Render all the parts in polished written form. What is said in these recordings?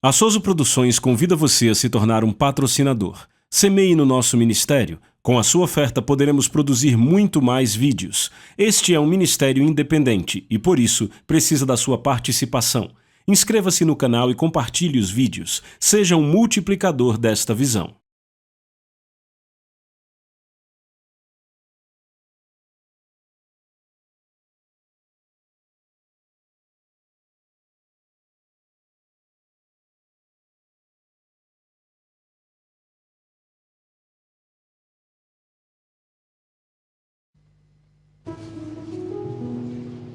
A Souza Produções convida você a se tornar um patrocinador. Semeie no nosso ministério. Com a sua oferta poderemos produzir muito mais vídeos. Este é um ministério independente e, por isso, precisa da sua participação. Inscreva-se no canal e compartilhe os vídeos. Seja um multiplicador desta visão.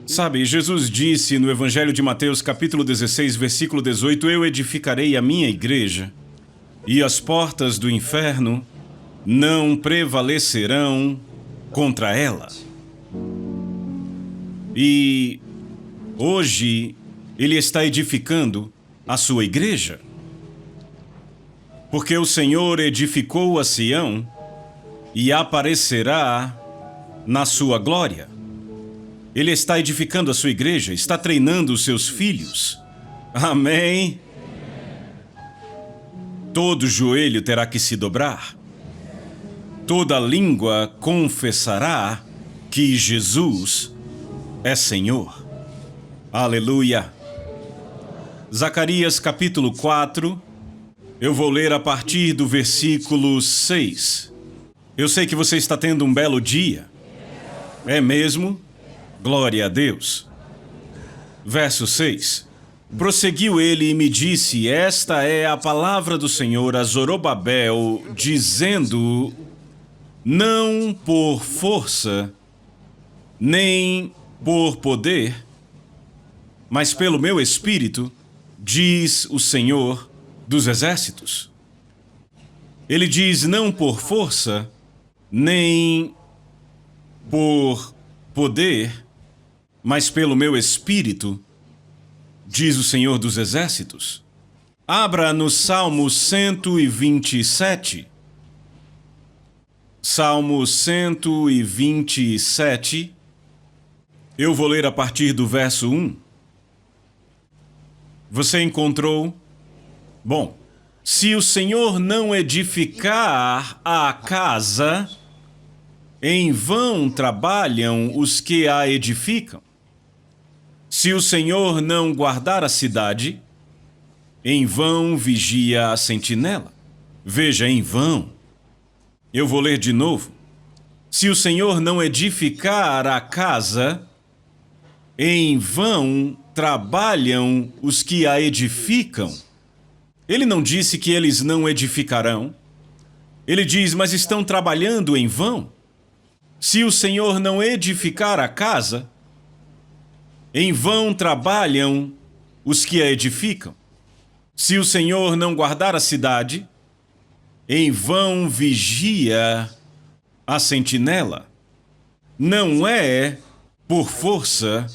Sabe, Jesus disse no Evangelho de Mateus, capítulo 16, versículo 18, Eu edificarei a minha igreja, e as portas do inferno não prevalecerão contra ela. E hoje Ele está edificando a sua igreja. Porque o Senhor edificou a Sião e aparecerá na sua glória. Ele está edificando a sua igreja, está treinando os seus filhos. Amém? Todo joelho terá que se dobrar. Toda língua confessará que Jesus é Senhor. Aleluia! Zacarias capítulo 4, eu vou ler a partir do versículo 6. Eu sei que você está tendo um belo dia. É mesmo? Glória a Deus. Verso 6. Prosseguiu ele e me disse, esta é a palavra do Senhor a Zorobabel, dizendo, não por força, nem por poder, mas pelo meu espírito, diz o Senhor dos exércitos. Ele diz não por força, nem por poder, mas pelo meu espírito, diz o Senhor dos exércitos. Abra no Salmo 127. Salmo 127. Eu vou ler a partir do verso 1. Você encontrou? Bom, se o Senhor não edificar a casa, em vão trabalham os que a edificam. Se o Senhor não guardar a cidade, em vão vigia a sentinela. Veja, em vão. Eu vou ler de novo. Se o Senhor não edificar a casa, em vão trabalham os que a edificam. Ele não disse que eles não edificarão. Ele diz, mas estão trabalhando em vão. Se o Senhor não edificar a casa, em vão trabalham os que a edificam. Se o Senhor não guardar a cidade, em vão vigia a sentinela. Não é por força,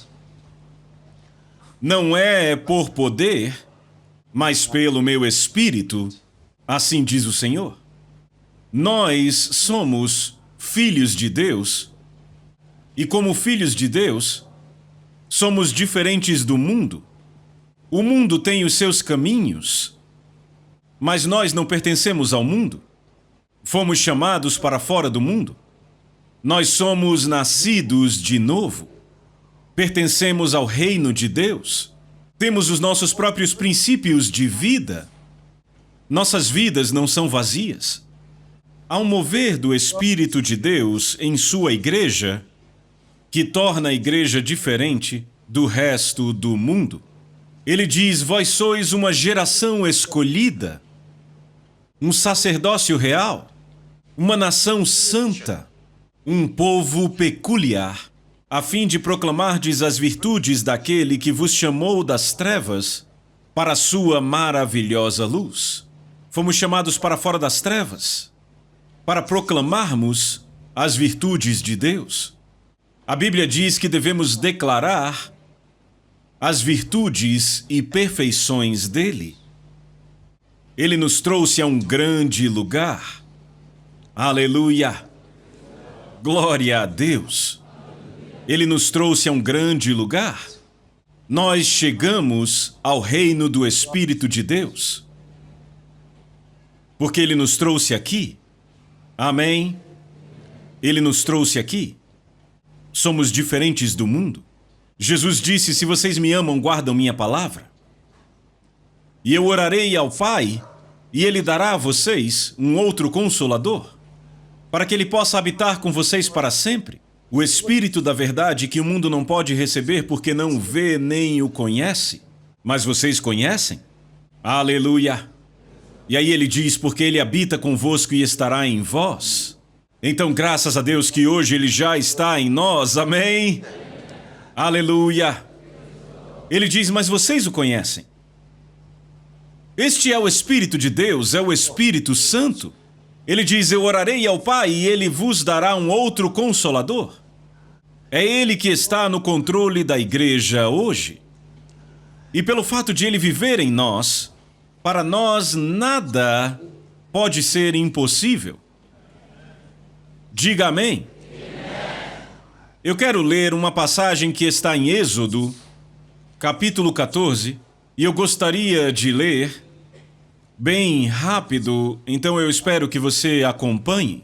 não é por poder, mas pelo meu espírito, assim diz o Senhor. Nós somos filhos de Deus, e como filhos de Deus, somos diferentes do mundo. O mundo tem os seus caminhos, mas nós não pertencemos ao mundo. Fomos chamados para fora do mundo. Nós somos nascidos de novo. Pertencemos ao reino de Deus. Temos os nossos próprios princípios de vida. Nossas vidas não são vazias. Há um mover do Espírito de Deus em sua igreja que torna a igreja diferente do resto do mundo. Ele diz, vós sois uma geração escolhida, um sacerdócio real, uma nação santa, um povo peculiar, a fim de proclamardes as virtudes daquele que vos chamou das trevas para a sua maravilhosa luz. Fomos chamados para fora das trevas, para proclamarmos as virtudes de Deus. A Bíblia diz que devemos declarar as virtudes e perfeições dele. Ele nos trouxe a um grande lugar. Aleluia! Glória a Deus! Ele nos trouxe a um grande lugar. nós chegamos ao reino do Espírito de Deus. Porque Ele nos trouxe aqui. Amém? Ele nos trouxe aqui. Somos diferentes do mundo. Jesus disse, se vocês me amam, guardam minha palavra. E eu orarei ao Pai, e Ele dará a vocês um outro Consolador, para que Ele possa habitar com vocês para sempre. O Espírito da verdade que o mundo não pode receber porque não o vê nem o conhece. Mas vocês conhecem? Aleluia! E aí ele diz, porque Ele habita convosco e estará em vós. Então, graças a Deus que hoje Ele já está em nós. Amém? Aleluia! Ele diz, mas vocês o conhecem. Este é o Espírito de Deus, é o Espírito Santo. Ele diz, eu orarei ao Pai e Ele vos dará um outro Consolador. É Ele que está no controle da igreja hoje. E pelo fato de Ele viver em nós, para nós nada pode ser impossível. Diga amém. Eu quero ler uma passagem que está em Êxodo, capítulo 14, e eu gostaria de ler bem rápido, então eu espero que você acompanhe.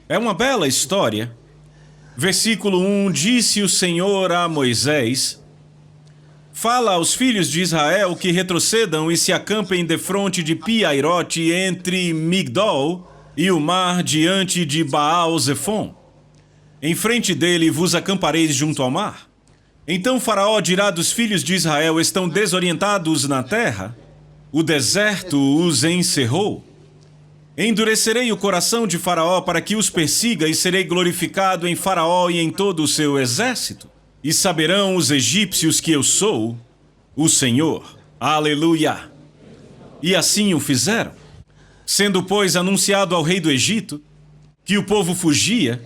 É uma bela história. Versículo 1, disse o Senhor a Moisés, fala aos filhos de Israel que retrocedam e se acampem defronte de Pi-Hairote entre Migdol e o mar diante de Baal-Zefon. Em frente dele vos acampareis junto ao mar. Então Faraó dirá dos filhos de Israel, estão desorientados na terra? O deserto os encerrou. Endurecerei o coração de Faraó para que os persiga e serei glorificado em Faraó e em todo o seu exército. E saberão os egípcios que eu sou o Senhor. Aleluia! E assim o fizeram. Sendo, pois, anunciado ao rei do Egito que o povo fugia,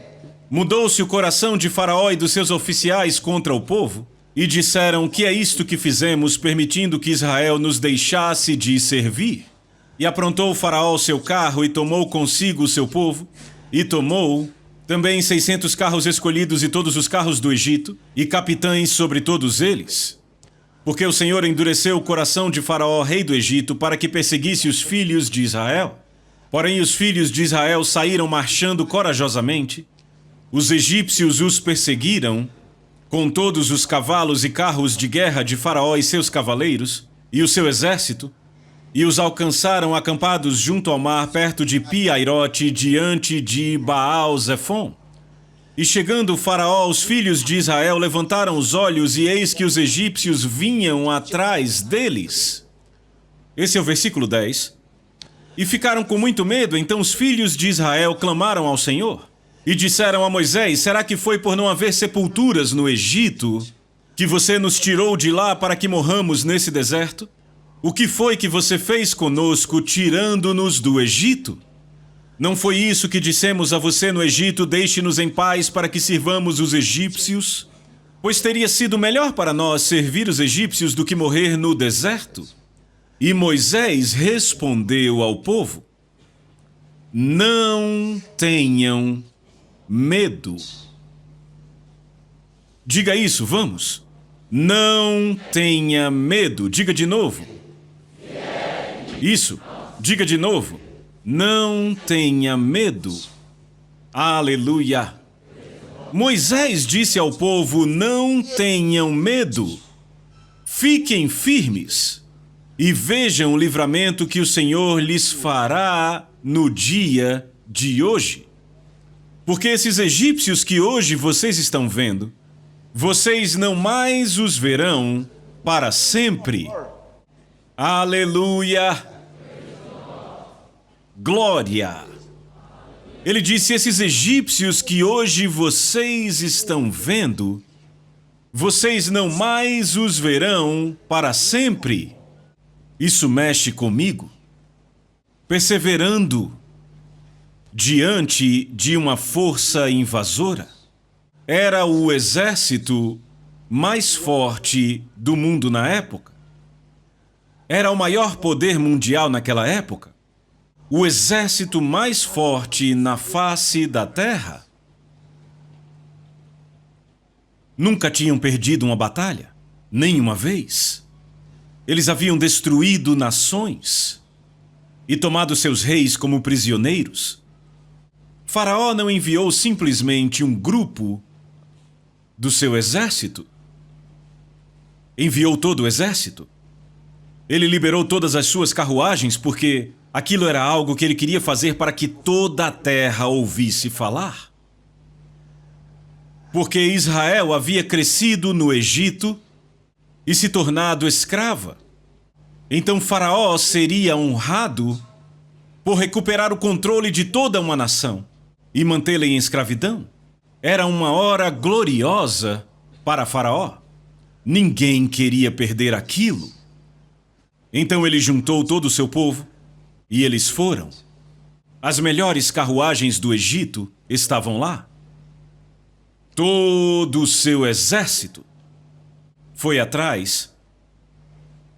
mudou-se o coração de Faraó e dos seus oficiais contra o povo, e disseram, que é isto que fizemos, permitindo que Israel nos deixasse de servir? E aprontou Faraó o seu carro e tomou consigo o seu povo, e tomou também 600 carros escolhidos e todos os carros do Egito, e capitães sobre todos eles. Porque o Senhor endureceu o coração de Faraó, rei do Egito, para que perseguisse os filhos de Israel. Porém os filhos de Israel saíram marchando corajosamente. Os egípcios os perseguiram, com todos os cavalos e carros de guerra de Faraó e seus cavaleiros, e o seu exército, e os alcançaram acampados junto ao mar, perto de Pi-Hairote, diante de Baal-Zefon. E chegando Faraó, os filhos de Israel levantaram os olhos, e eis que os egípcios vinham atrás deles. Esse é o versículo 10. E ficaram com muito medo, então os filhos de Israel clamaram ao Senhor. E disseram a Moisés, será que foi por não haver sepulturas no Egito que você nos tirou de lá para que morramos nesse deserto? O que foi que você fez conosco, tirando-nos do Egito? Não foi isso que dissemos a você no Egito, deixe-nos em paz para que sirvamos os egípcios? Pois teria sido melhor para nós servir os egípcios do que morrer no deserto. E Moisés respondeu ao povo, não tenham medo. Diga isso, vamos. Não tenha medo. Diga de novo. Isso, diga de novo. Não tenha medo. Aleluia. Moisés disse ao povo, não tenham medo. Fiquem firmes e vejam o livramento que o Senhor lhes fará no dia de hoje. Porque esses egípcios que hoje vocês estão vendo, vocês não mais os verão para sempre. Aleluia! Glória! Ele disse, esses egípcios que hoje vocês estão vendo, vocês não mais os verão para sempre. Isso mexe comigo. Perseverando diante de uma força invasora. Era o exército mais forte do mundo na época. Era o maior poder mundial naquela época. O exército mais forte na face da terra. Nunca tinham perdido uma batalha. Nenhuma vez. Eles haviam destruído nações e tomado seus reis como prisioneiros. Faraó não enviou simplesmente um grupo do seu exército. Enviou todo o exército. Ele liberou todas as suas carruagens porque aquilo era algo que ele queria fazer para que toda a terra ouvisse falar. Porque Israel havia crescido no Egito e se tornado escrava. Então Faraó seria honrado por recuperar o controle de toda uma nação e mantê-la em escravidão. Era uma hora gloriosa para Faraó. Ninguém queria perder aquilo. Então ele juntou todo o seu povo e eles foram. As melhores carruagens do Egito estavam lá. Todo o seu exército foi atrás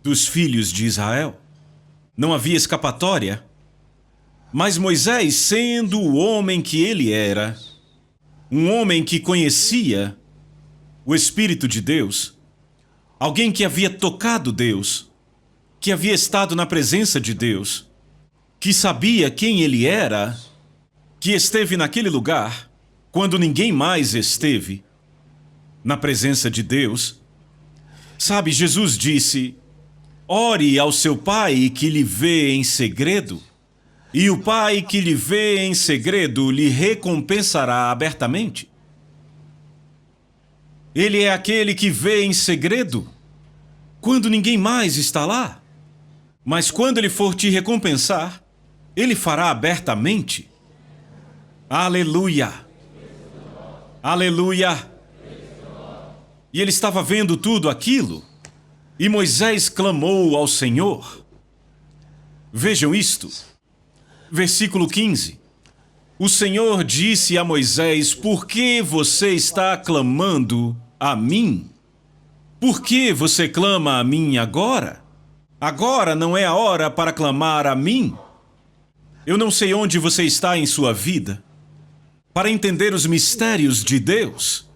dos filhos de Israel. Não havia escapatória. Mas Moisés, sendo o homem que ele era, um homem que conhecia o Espírito de Deus, alguém que havia tocado Deus, que havia estado na presença de Deus, que sabia quem ele era, que esteve naquele lugar quando ninguém mais esteve na presença de Deus. Sabe, Jesus disse: ore ao seu Pai que lhe vê em segredo, e o Pai que lhe vê em segredo lhe recompensará abertamente. Ele é aquele que vê em segredo, quando ninguém mais está lá. Mas quando ele for te recompensar, ele fará abertamente. Aleluia! Aleluia! E ele estava vendo tudo aquilo. E Moisés clamou ao Senhor. Vejam isto. Versículo 15. O Senhor disse a Moisés: por que você está clamando a mim? Por que você clama a mim agora? Agora não é a hora para clamar a mim. Eu não sei onde você está em sua vida para entender os mistérios de Deus.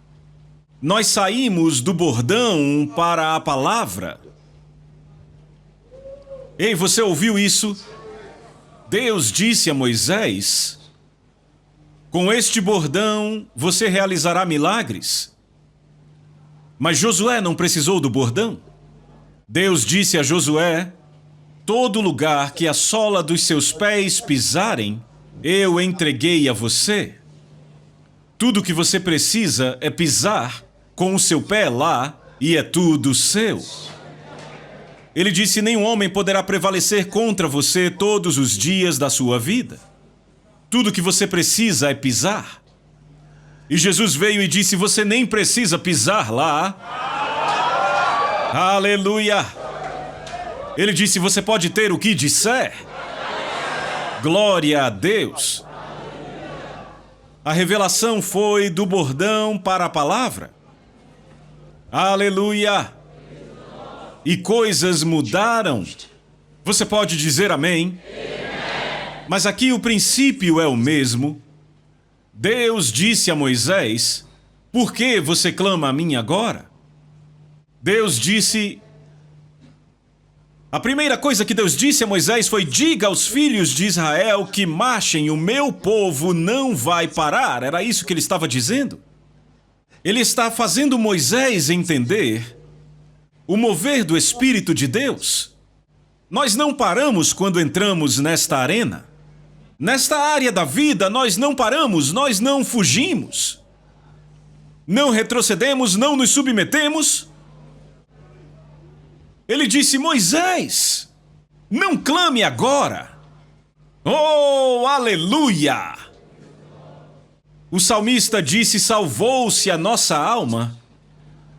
Nós saímos do bordão para a palavra. Ei, você ouviu isso? Deus disse a Moisés: com este bordão você realizará milagres. Mas Josué não precisou do bordão. Deus disse a Josué: todo lugar que a sola dos seus pés pisarem, eu entreguei a você. Tudo que você precisa é pisar com o seu pé lá e é tudo seu. Ele disse: nenhum homem poderá prevalecer contra você todos os dias da sua vida. Tudo que você precisa é pisar. E Jesus veio e disse: você nem precisa pisar lá. Aleluia! Ele disse: você pode ter o que disser. Glória a Deus! A revelação foi do bordão para a palavra. Aleluia! E coisas mudaram. Você pode dizer amém? Mas aqui o princípio é o mesmo. Deus disse a Moisés: por que você clama a mim agora? Deus disse... A primeira coisa que Deus disse a Moisés foi: diga aos filhos de Israel que marchem, o meu povo não vai parar. Era isso que ele estava dizendo. Ele está fazendo Moisés entender o mover do Espírito de Deus. Nós não paramos quando entramos nesta arena. Nesta área da vida, nós não paramos, nós não fugimos. Não retrocedemos, não nos submetemos. Ele disse: Moisés, não clame agora. Oh, aleluia! O salmista disse: salvou-se a nossa alma.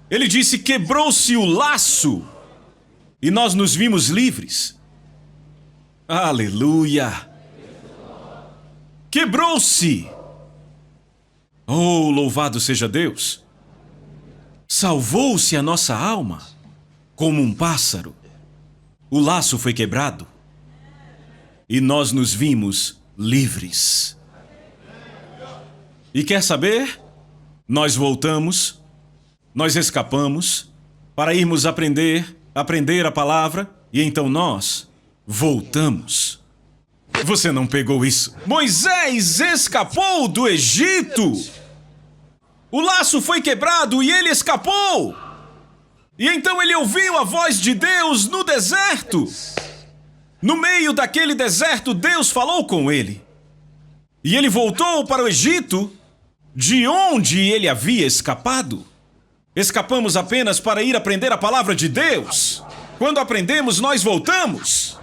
Ele disse: quebrou-se o laço e nós nos vimos livres. Aleluia! Quebrou-se. Oh, louvado seja Deus! Salvou-se a nossa alma. Como um pássaro, o laço foi quebrado e nós nos vimos livres. E quer saber? Nós voltamos, nós escapamos para irmos aprender a palavra, e então nós voltamos. Você não pegou isso? Moisés escapou do Egito! O laço foi quebrado e ele escapou! E então ele ouviu a voz de Deus no deserto. No meio daquele deserto, Deus falou com ele. E ele voltou para o Egito, de onde ele havia escapado. Escapamos apenas para ir aprender a palavra de Deus. Quando aprendemos, nós voltamos.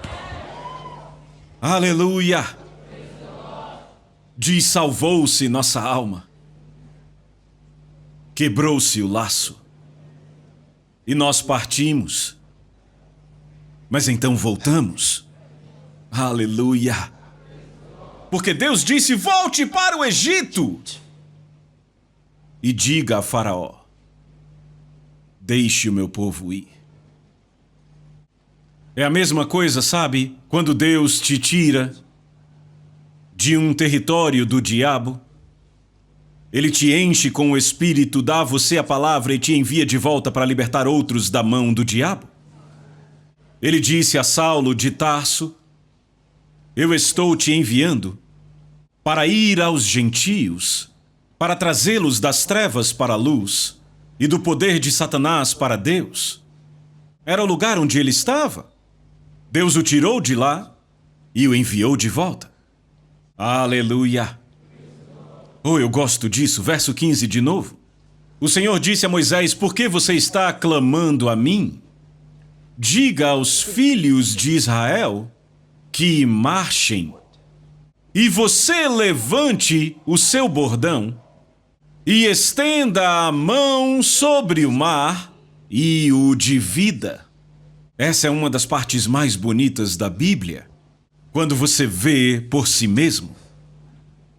Aleluia! Diz: salvou-se nossa alma. Quebrou-se o laço. E nós partimos. Mas então voltamos. Aleluia! Porque Deus disse: volte para o Egito. E diga a Faraó: deixe o meu povo ir. É a mesma coisa, sabe? Quando Deus te tira de um território do diabo, Ele te enche com o Espírito, dá a você a palavra e te envia de volta para libertar outros da mão do diabo. Ele disse a Saulo de Tarso: eu estou te enviando para ir aos gentios, para trazê-los das trevas para a luz e do poder de Satanás para Deus. Era o lugar onde ele estava. Deus o tirou de lá e o enviou de volta. Aleluia! Oh, eu gosto disso. Verso 15 de novo. O Senhor disse a Moisés: por que você está clamando a mim? Diga aos filhos de Israel que marchem. E você levante o seu bordão e estenda a mão sobre o mar e o divida. Essa é uma das partes mais bonitas da Bíblia. Quando você vê por si mesmo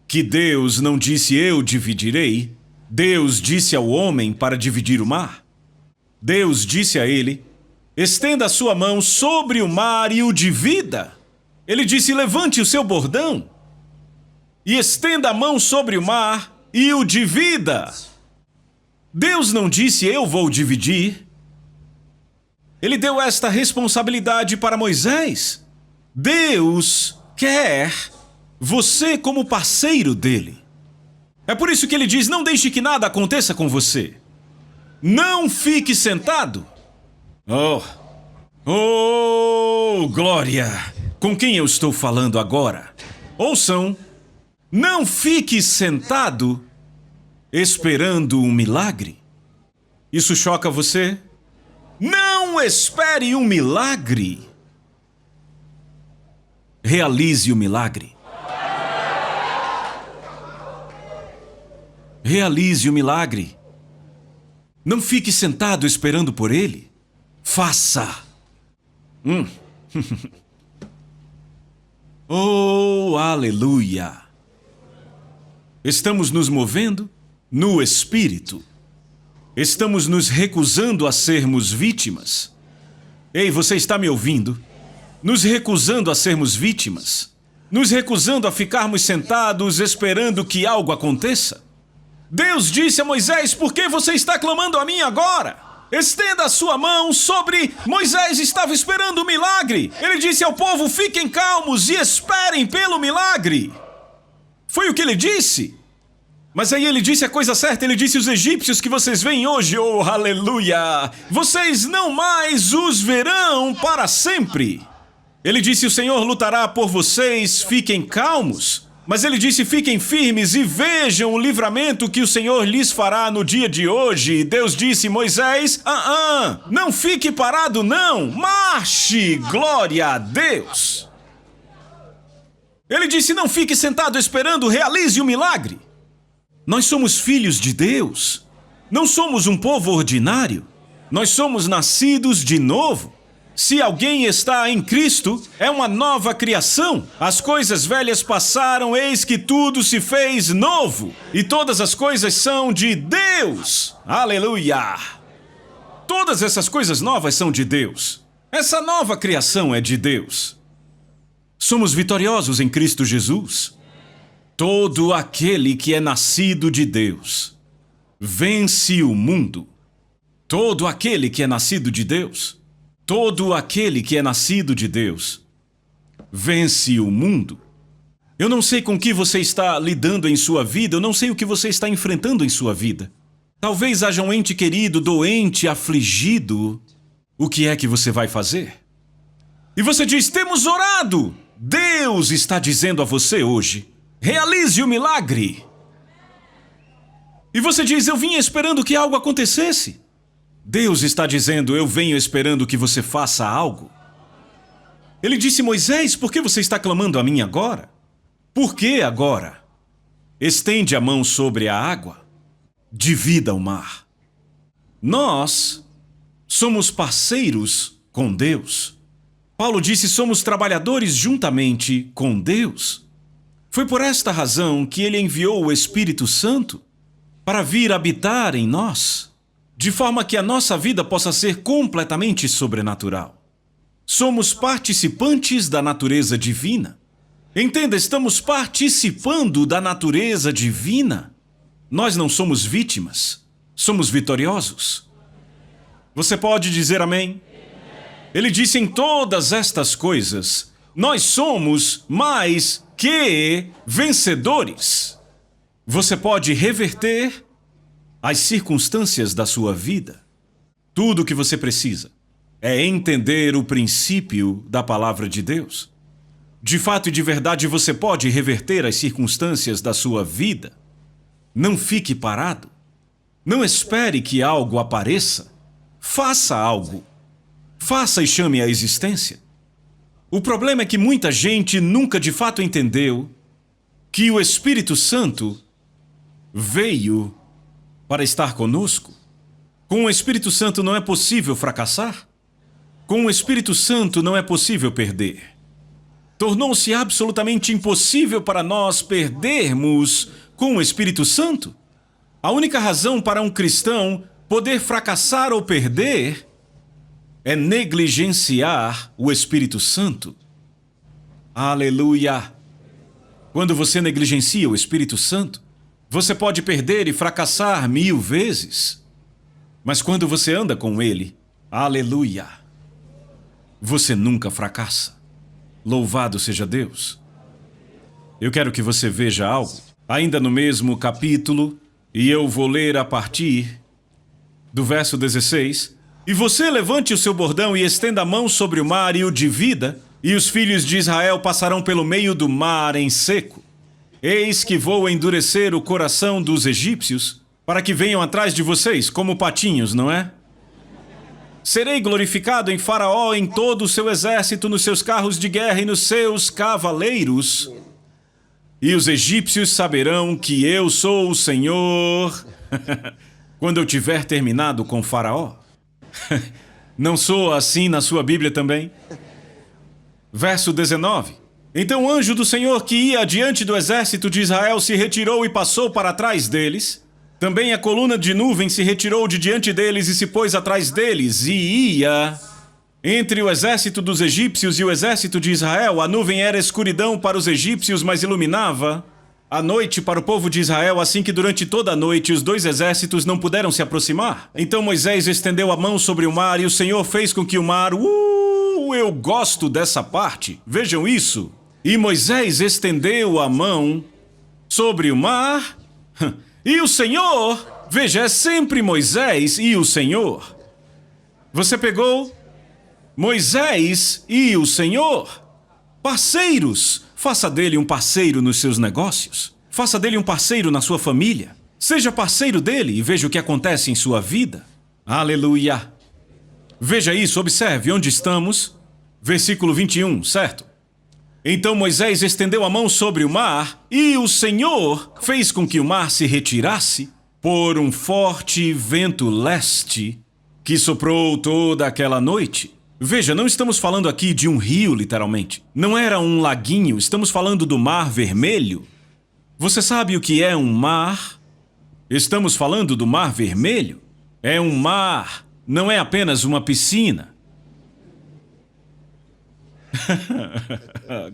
que Deus não disse eu dividirei, Deus disse ao homem para dividir o mar. Deus disse a ele: estenda a sua mão sobre o mar e o divida. Ele disse: levante o seu bordão e estenda a mão sobre o mar e o divida. Deus não disse eu vou dividir. Ele deu esta responsabilidade para Moisés. Deus quer você como parceiro dele. É por isso que ele diz: não deixe que nada aconteça com você. Não fique sentado. Oh, glória! Com quem eu estou falando agora? Ouçam. Não fique sentado esperando um milagre. Isso choca você? Não espere um milagre. Realize o milagre. Realize o milagre. Não fique sentado esperando por ele. Faça. Oh, aleluia! Estamos nos movendo no Espírito. Estamos nos recusando a sermos vítimas. Ei, você está me ouvindo? Nos recusando a sermos vítimas. Nos recusando a ficarmos sentados esperando que algo aconteça. Deus disse a Moisés: por que você está clamando a mim agora? Estenda a sua mão sobre... Moisés estava esperando o milagre. Ele disse ao povo: fiquem calmos e esperem pelo milagre. Foi o que ele disse. Mas aí ele disse a coisa certa. Ele disse: os egípcios que vocês veem hoje, oh aleluia, vocês não mais os verão para sempre. Ele disse: o Senhor lutará por vocês, fiquem calmos. Mas ele disse: fiquem firmes e vejam o livramento que o Senhor lhes fará no dia de hoje. Deus disse: Moisés, não fique parado não, marche, glória a Deus. Ele disse: não fique sentado esperando, realize o milagre. Nós somos filhos de Deus, não somos um povo ordinário, nós somos nascidos de novo. Se alguém está em Cristo, é uma nova criação. As coisas velhas passaram, eis que tudo se fez novo. E todas as coisas são de Deus. Aleluia! Todas essas coisas novas são de Deus. Essa nova criação é de Deus. Somos vitoriosos em Cristo Jesus. Todo aquele que é nascido de Deus vence o mundo. Todo aquele que é nascido de Deus, todo aquele que é nascido de Deus, vence o mundo. Eu não sei com que você está lidando em sua vida, eu não sei o que você está enfrentando em sua vida. Talvez haja um ente querido, doente, afligido. O que é que você vai fazer? E você diz, temos orado! Deus está dizendo a você hoje, realize o milagre! E você diz, eu vinha esperando que algo acontecesse. Deus está dizendo, eu venho esperando que você faça algo. Ele disse, Moisés, por que você está clamando a mim agora? Por que agora? Estende a mão sobre a água, divida o mar. Nós somos parceiros com Deus. Paulo disse, somos trabalhadores juntamente com Deus. Foi por esta razão que ele enviou o Espírito Santo para vir habitar em nós, de forma que a nossa vida possa ser completamente sobrenatural. Somos participantes da natureza divina. Entenda, estamos participando da natureza divina. Nós não somos vítimas, somos vitoriosos. Você pode dizer amém? Ele disse, em todas estas coisas, nós somos mais que vencedores. Você pode reverter as circunstâncias da sua vida. Tudo o que você precisa é entender o princípio da palavra de Deus. De fato e de verdade, você pode reverter as circunstâncias da sua vida. Não fique parado. Não espere que algo apareça. Faça algo. Faça e chame à existência. O problema é que muita gente nunca de fato entendeu que o Espírito Santo veio para estar conosco. Com o Espírito Santo não é possível fracassar. Com o Espírito Santo não é possível perder. Tornou-se absolutamente impossível para nós perdermos com o Espírito Santo. A única razão para um cristão poder fracassar ou perder é negligenciar o Espírito Santo. Aleluia! Quando você negligencia o Espírito Santo, você pode perder e fracassar 1000 vezes. Mas quando você anda com Ele, aleluia! Você nunca fracassa. Louvado seja Deus. Eu quero que você veja algo, ainda no mesmo capítulo, e eu vou ler a partir do verso 16. E você levante o seu bordão e estenda a mão sobre o mar e o divida, e os filhos de Israel passarão pelo meio do mar em seco. Eis que vou endurecer o coração dos egípcios, para que venham atrás de vocês como patinhos, não é? Serei glorificado em Faraó, em todo o seu exército, nos seus carros de guerra e nos seus cavaleiros. E os egípcios saberão que eu sou o Senhor quando eu tiver terminado com Faraó. Não sou assim na sua Bíblia também? Verso 19. Então o anjo do Senhor que ia adiante do exército de Israel se retirou e passou para trás deles. Também a coluna de nuvem se retirou de diante deles e se pôs atrás deles, e ia entre o exército dos egípcios e o exército de Israel. A nuvem era escuridão para os egípcios, mas iluminava a noite para o povo de Israel, assim que durante toda a noite os dois exércitos não puderam se aproximar. Então Moisés estendeu a mão sobre o mar e o Senhor fez com que o mar... eu gosto dessa parte. Vejam isso. E Moisés estendeu a mão sobre o mar... E o Senhor, veja, é sempre Moisés e o Senhor. Você pegou Moisés e o Senhor, parceiros. Faça dele um parceiro nos seus negócios. Faça dele um parceiro na sua família. Seja parceiro dele e veja o que acontece em sua vida. Aleluia. Veja isso, observe onde estamos. Versículo 21, certo? Então Moisés estendeu a mão sobre o mar, e o Senhor fez com que o mar se retirasse por um forte vento leste que soprou toda aquela noite. Veja, não estamos falando aqui de um rio, literalmente. Não era um laguinho, estamos falando do Mar Vermelho. Você sabe o que é um mar? Estamos falando do Mar Vermelho. É um mar, não é apenas uma piscina.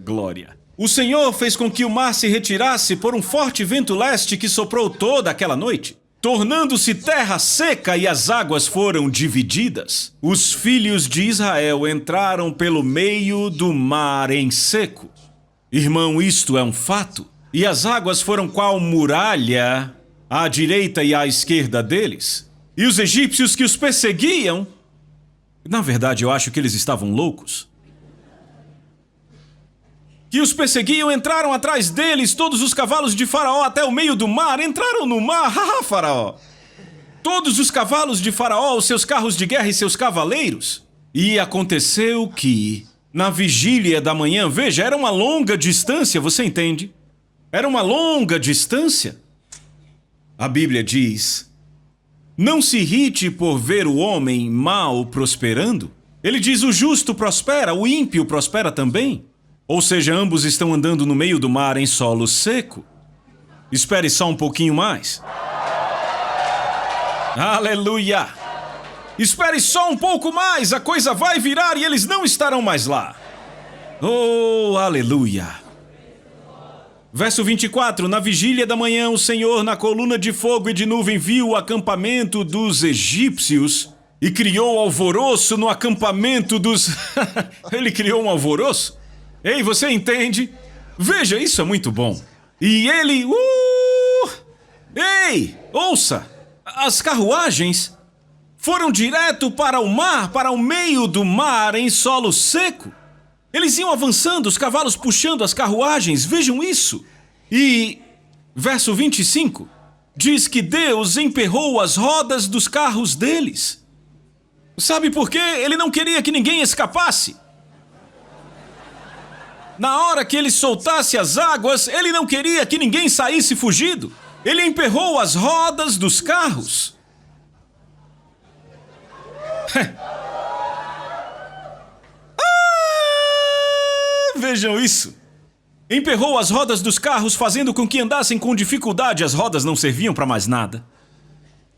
Glória. O Senhor fez com que o mar se retirasse por um forte vento leste que soprou toda aquela noite. tornando-se terra seca e as águas foram divididas. Os filhos de Israel entraram pelo meio do mar em seco. Irmão, isto é um fato. E as águas foram qual muralha à direita e à esquerda deles. E os egípcios que os perseguiam, na verdade eu acho que eles estavam loucos, que os perseguiam, entraram atrás deles, todos os cavalos de Faraó até o meio do mar, entraram no mar, haha, Faraó. Todos os cavalos de Faraó, os seus carros de guerra e seus cavaleiros. E aconteceu que, na vigília da manhã, veja, era uma longa distância, você entende? Era uma longa distância. A Bíblia diz, não se irrite por ver o homem mau prosperando. Ele diz, o justo prospera, o ímpio prospera também. Ou seja, ambos estão andando no meio do mar em solo seco. Espere só um pouquinho mais. Aleluia! Espere só um pouco mais, a coisa vai virar e eles não estarão mais lá. Oh, aleluia! Verso 24, na vigília da manhã, o Senhor, na coluna de fogo e de nuvem, viu o acampamento dos egípcios e criou alvoroço no acampamento dos... Ele criou um alvoroço? Ei, você entende? Veja, isso é muito bom. E ele... Ei, ouça! As carruagens foram direto para o mar, para o meio do mar em solo seco. Eles iam avançando, os cavalos puxando as carruagens, vejam isso. E, verso 25, diz que Deus emperrou as rodas dos carros deles. Sabe por quê? Ele não queria que ninguém escapasse. Na hora que ele soltasse as águas, ele não queria que ninguém saísse fugido. Ele emperrou as rodas dos carros. Vejam isso. Emperrou as rodas dos carros, fazendo com que andassem com dificuldade. As rodas não serviam para mais nada.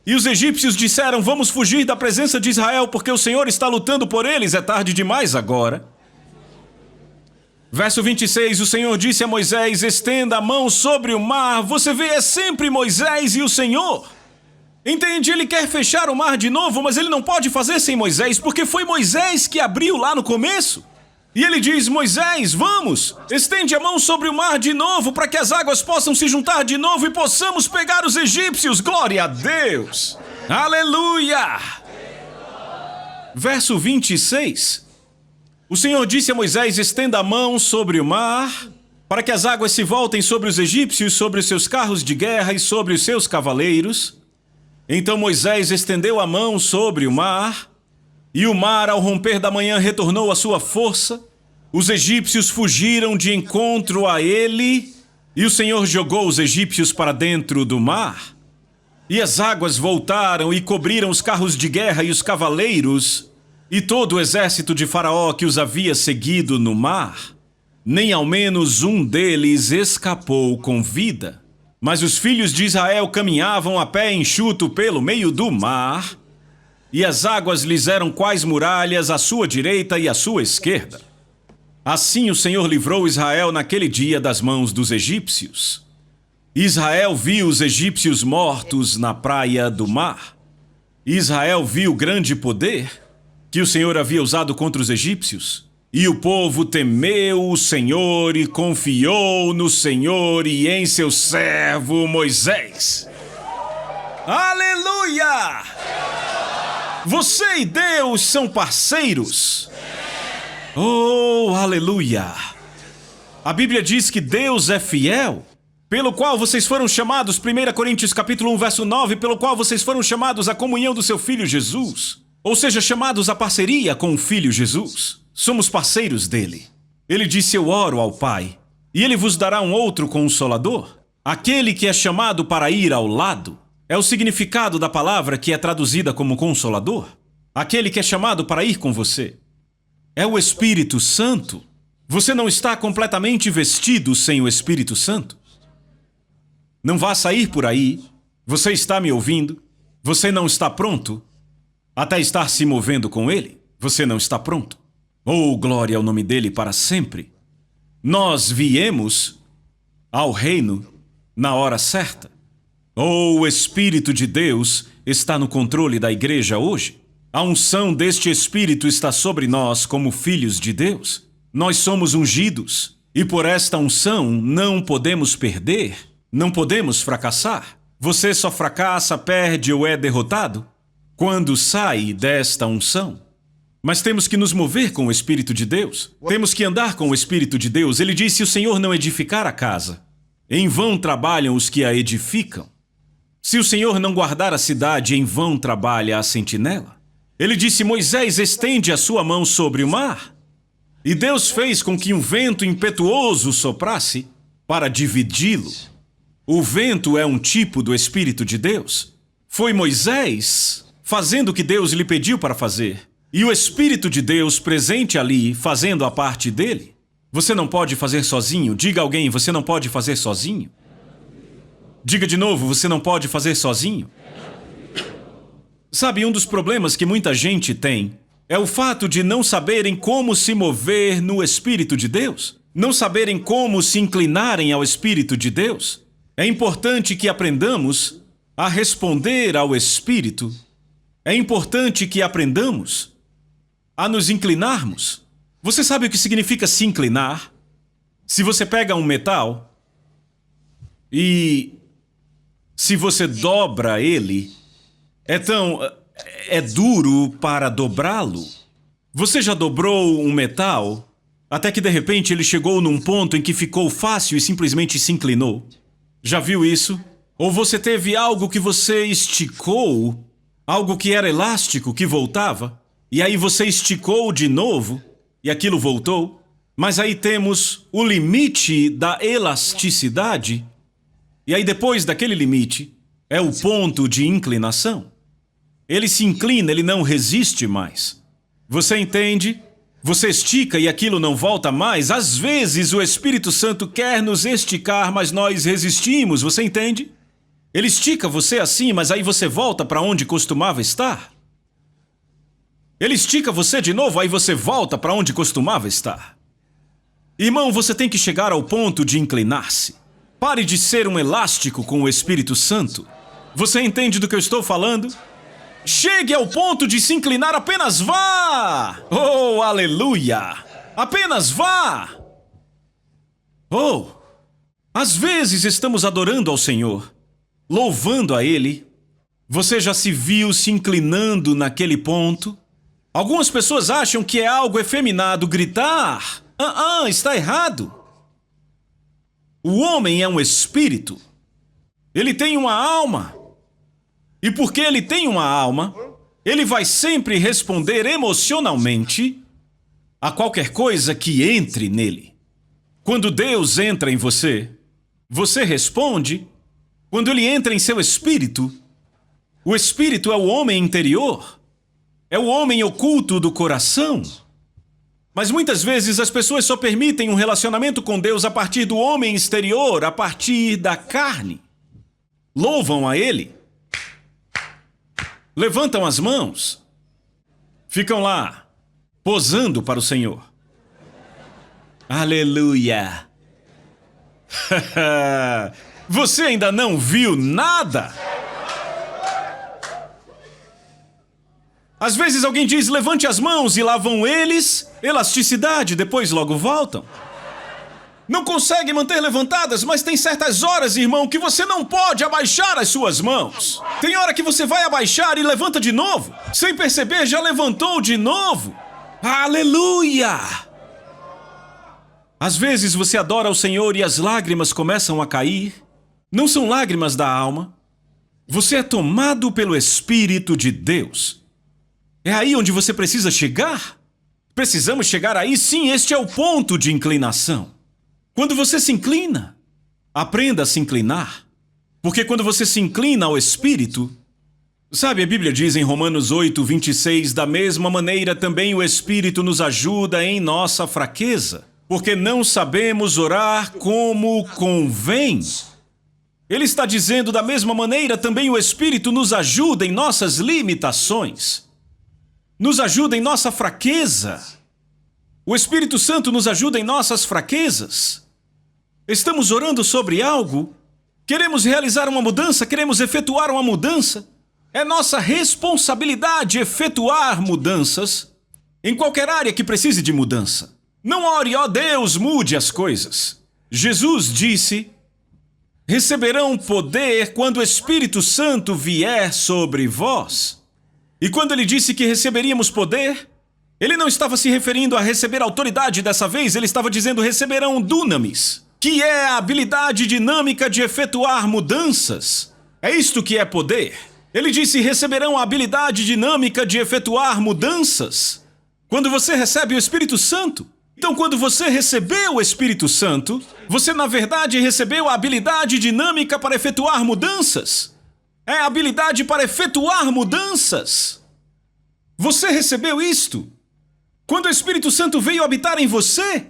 E os egípcios disseram, vamos fugir da presença de Israel, porque o Senhor está lutando por eles. É tarde demais agora. Verso 26, o Senhor disse a Moisés, estenda a mão sobre o mar. Você vê, é sempre Moisés e o Senhor. Entende? Ele quer fechar o mar de novo, mas ele não pode fazer sem Moisés, porque foi Moisés que abriu lá no começo. E ele diz, Moisés, vamos, estende a mão sobre o mar de novo, para que as águas possam se juntar de novo e possamos pegar os egípcios. Glória a Deus! Aleluia! Verso 26. O Senhor disse a Moisés, estenda a mão sobre o mar, para que as águas se voltem sobre os egípcios, sobre os seus carros de guerra e sobre os seus cavaleiros. Então Moisés estendeu a mão sobre o mar, e o mar, ao romper da manhã, retornou à sua força. Os egípcios fugiram de encontro a ele, e o Senhor jogou os egípcios para dentro do mar. E as águas voltaram e cobriram os carros de guerra e os cavaleiros, e todo o exército de Faraó que os havia seguido no mar. Nem ao menos um deles escapou com vida. Mas os filhos de Israel caminhavam a pé enxuto pelo meio do mar, e as águas lhes eram quais muralhas à sua direita e à sua esquerda. Assim o Senhor livrou Israel naquele dia das mãos dos egípcios. Israel viu os egípcios mortos na praia do mar. Israel viu o grande poder que o Senhor havia usado contra os egípcios. E o povo temeu o Senhor e confiou no Senhor e em seu servo Moisés. Aleluia! Você e Deus são parceiros. Oh, aleluia! A Bíblia diz que Deus é fiel, pelo qual vocês foram chamados, 1 Coríntios capítulo 1, verso 9, pelo qual vocês foram chamados à comunhão do seu Filho Jesus. Ou seja, chamados à parceria com o Filho Jesus. Somos parceiros dele. Ele disse, eu oro ao Pai, e ele vos dará um outro consolador. Aquele que é chamado para ir ao lado. É o significado da palavra que é traduzida como consolador. Aquele que é chamado para ir com você. É o Espírito Santo. Você não está completamente vestido sem o Espírito Santo. Não vá sair por aí. Você está me ouvindo? Você não está pronto? Até estar se movendo com ele? Você não está pronto. Oh, glória ao nome dele para sempre. Nós viemos ao reino na hora certa. O Espírito de Deus está no controle da igreja hoje. A unção deste Espírito está sobre nós como filhos de Deus. Nós somos ungidos e por esta unção não podemos perder, não podemos fracassar. Você só fracassa, perde ou é derrotado quando sai desta unção. Mas temos que nos mover com o Espírito de Deus. Temos que andar com o Espírito de Deus. Ele disse: se o Senhor não edificar a casa, em vão trabalham os que a edificam. Se o Senhor não guardar a cidade, em vão trabalha a sentinela. Ele disse: Moisés, estende a sua mão sobre o mar. E Deus fez com que um vento impetuoso soprasse para dividi-lo. O vento é um tipo do Espírito de Deus. Foi Moisés fazendo o que Deus lhe pediu para fazer. E o Espírito de Deus presente ali, fazendo a parte dele. Você não pode fazer sozinho. Diga a alguém: você não pode fazer sozinho. Diga de novo: você não pode fazer sozinho. Sabe, um dos problemas que muita gente tem é o fato de não saberem como se mover no Espírito de Deus. Não saberem como se inclinarem ao Espírito de Deus. É importante que aprendamos a responder ao Espírito. É importante que aprendamos a nos inclinarmos. Você sabe o que significa se inclinar? Se você pega um metal e se você dobra ele, é duro para dobrá-lo. Você já dobrou um metal até que de repente ele chegou num ponto em que ficou fácil e simplesmente se inclinou? Já viu isso? Ou você teve algo que você esticou, algo que era elástico que voltava, e aí você esticou de novo e aquilo voltou? Mas aí temos o limite da elasticidade, e aí depois daquele limite é o ponto de inclinação. Ele se inclina, ele não resiste mais. Você entende? Você estica e aquilo não volta mais. Às vezes o Espírito Santo quer nos esticar, mas nós resistimos, você entende? Ele estica você assim, mas aí você volta para onde costumava estar. Ele estica você de novo, aí você volta para onde costumava estar. Irmão, você tem que chegar ao ponto de inclinar-se. Pare de ser um elástico com o Espírito Santo. Você entende do que eu estou falando? Chegue ao ponto de se inclinar, apenas vá! Oh, aleluia! Apenas vá! Oh, às vezes estamos adorando ao Senhor, louvando a Ele. Você já se viu se inclinando naquele ponto? Algumas pessoas acham que é algo efeminado gritar. Está errado. O homem é um espírito. Ele tem uma alma. E porque ele tem uma alma, ele vai sempre responder emocionalmente a qualquer coisa que entre nele. Quando Deus entra em você, você responde. Quando ele entra em seu espírito, o espírito é o homem interior. É o homem oculto do coração. Mas muitas vezes as pessoas só permitem um relacionamento com Deus a partir do homem exterior, a partir da carne. Louvam a Ele. Levantam as mãos. Ficam lá, posando para o Senhor. Aleluia! Você ainda não viu nada? Às vezes alguém diz: levante as mãos, e lá vão eles, elasticidade, depois logo voltam. Não conseguem manter levantadas, mas tem certas horas, irmão, que você não pode abaixar as suas mãos. Tem hora que você vai abaixar e levanta de novo. Sem perceber, já levantou de novo. Aleluia! Às vezes você adora ao Senhor e as lágrimas começam a cair. Não são lágrimas da alma. Você é tomado pelo Espírito de Deus. É aí onde você precisa chegar. Precisamos chegar aí, sim, este é o ponto de inclinação. Quando você se inclina, aprenda a se inclinar. Porque quando você se inclina ao Espírito, sabe, a Bíblia diz em Romanos 8:26, da mesma maneira também o Espírito nos ajuda em nossa fraqueza, porque não sabemos orar como convém. Ele está dizendo, da mesma maneira também o Espírito nos ajuda em nossas limitações. Nos ajuda em nossa fraqueza. O Espírito Santo nos ajuda em nossas fraquezas. Estamos orando sobre algo Queremos realizar uma mudança, queremos efetuar uma mudança. É nossa responsabilidade efetuar mudanças em qualquer área que precise de mudança. Não ore, ó Deus, mude as coisas. Jesus disse: receberão poder quando o Espírito Santo vier sobre vós. E quando ele disse que receberíamos poder, ele não estava se referindo a receber autoridade dessa vez, ele estava dizendo receberão dunamis, que é a habilidade dinâmica de efetuar mudanças. É isto que é poder. Ele disse receberão a habilidade dinâmica de efetuar mudanças. Quando você recebe o Espírito Santo. Então, quando você recebeu o Espírito Santo, você na verdade recebeu a habilidade dinâmica para efetuar mudanças. É a habilidade para efetuar mudanças. Você recebeu isto quando o Espírito Santo veio habitar em você.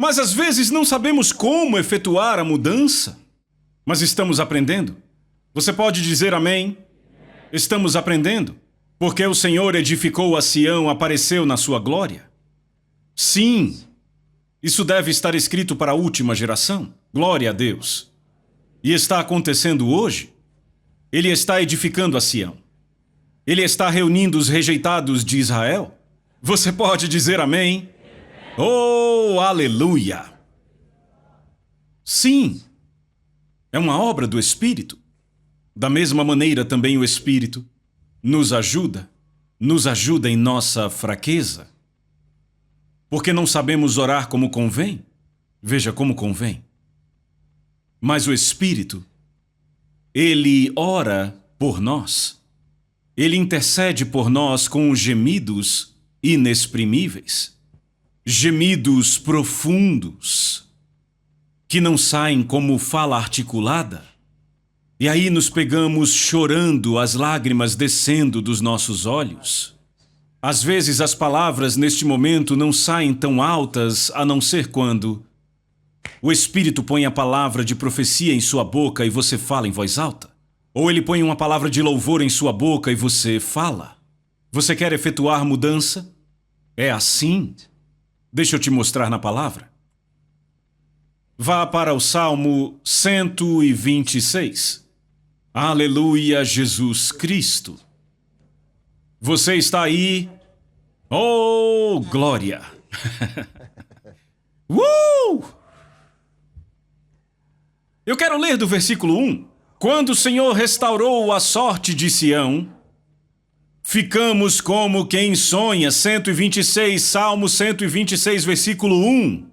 Mas às vezes não sabemos como efetuar a mudança. Mas estamos aprendendo. Você pode dizer amém? Estamos aprendendo. Porque o Senhor edificou a Sião, apareceu na sua glória. Sim, isso deve estar escrito para a última geração. Glória a Deus. E está acontecendo hoje. Ele está edificando a Sião. Ele está reunindo os rejeitados de Israel. Você pode dizer amém? Oh, aleluia! Sim, é uma obra do Espírito. Da mesma maneira também o Espírito nos ajuda em nossa fraqueza. Porque não sabemos orar como convém. Veja como convém. Mas o Espírito, ele ora por nós. Ele intercede por nós com gemidos inexprimíveis. Gemidos profundos, que não saem como fala articulada. E aí nos pegamos chorando, as lágrimas descendo dos nossos olhos. Às vezes as palavras neste momento não saem tão altas, a não ser quando o Espírito põe a palavra de profecia em sua boca e você fala em voz alta. Ou ele põe uma palavra de louvor em sua boca e você fala. Você quer efetuar mudança? É assim. Deixa eu te mostrar na palavra. Vá para o Salmo 126. Aleluia, Jesus Cristo. Você está aí? Oh, glória! Eu quero ler do versículo 1. Quando o Senhor restaurou a sorte de Sião, ficamos como quem sonha. 126, Salmo 126, versículo 1.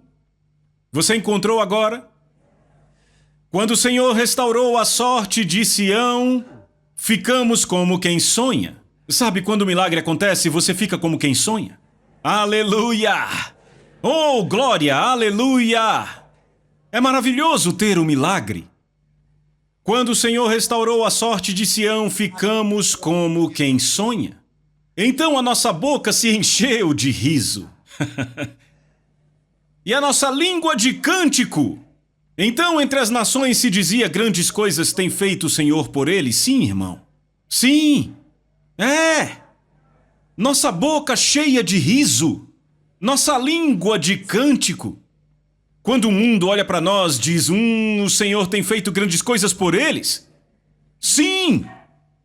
Você encontrou agora? Quando o Senhor restaurou a sorte de Sião, ficamos como quem sonha. Sabe quando o milagre acontece, você fica como quem sonha? Aleluia! Oh, glória! Aleluia! É maravilhoso ter um milagre. Quando o Senhor restaurou a sorte de Sião, ficamos como quem sonha. Então a nossa boca se encheu de riso. E a nossa língua de cântico. Então entre as nações se dizia: grandes coisas tem feito o Senhor por eles. Sim, irmão. Sim. Nossa boca cheia de riso. Nossa língua de cântico. Quando o mundo olha para nós, diz: o Senhor tem feito grandes coisas por eles. Sim,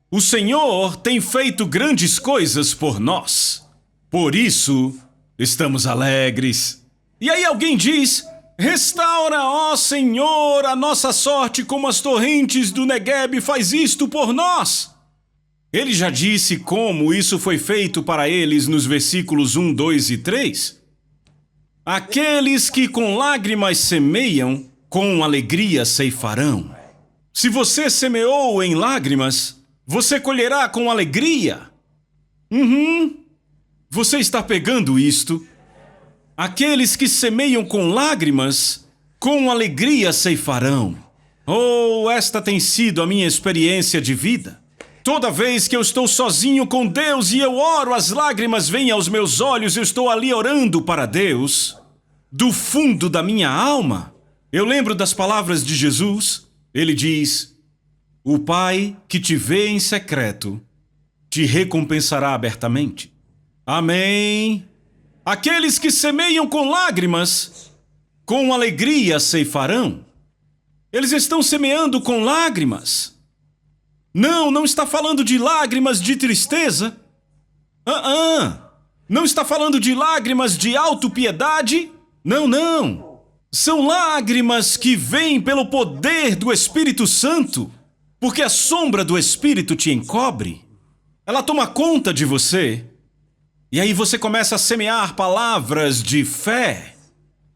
o Senhor tem feito grandes coisas por nós. Por isso, estamos alegres. E aí alguém diz: restaura, ó Senhor, a nossa sorte como as torrentes do Negueb faz isto por nós. Ele já disse como isso foi feito para eles nos versículos 1, 2 e 3. Aqueles que com lágrimas semeiam, com alegria ceifarão. Se você semeou em lágrimas, você colherá com alegria. Você está pegando isto? Aqueles que semeiam com lágrimas, com alegria ceifarão. Oh, esta tem sido a minha experiência de vida. Toda vez que eu estou sozinho com Deus e eu oro, as lágrimas vêm aos meus olhos, eu estou ali orando para Deus. Do fundo da minha alma, eu lembro das palavras de Jesus. Ele diz: o Pai que te vê em secreto, te recompensará abertamente. Amém. Aqueles que semeiam com lágrimas, com alegria ceifarão. Eles estão semeando com lágrimas. Não, não está falando de lágrimas de tristeza. Não está falando de lágrimas de autopiedade. Não, não. São lágrimas que vêm pelo poder do Espírito Santo, porque a sombra do Espírito te encobre. Ela toma conta de você. E aí você começa a semear palavras de fé,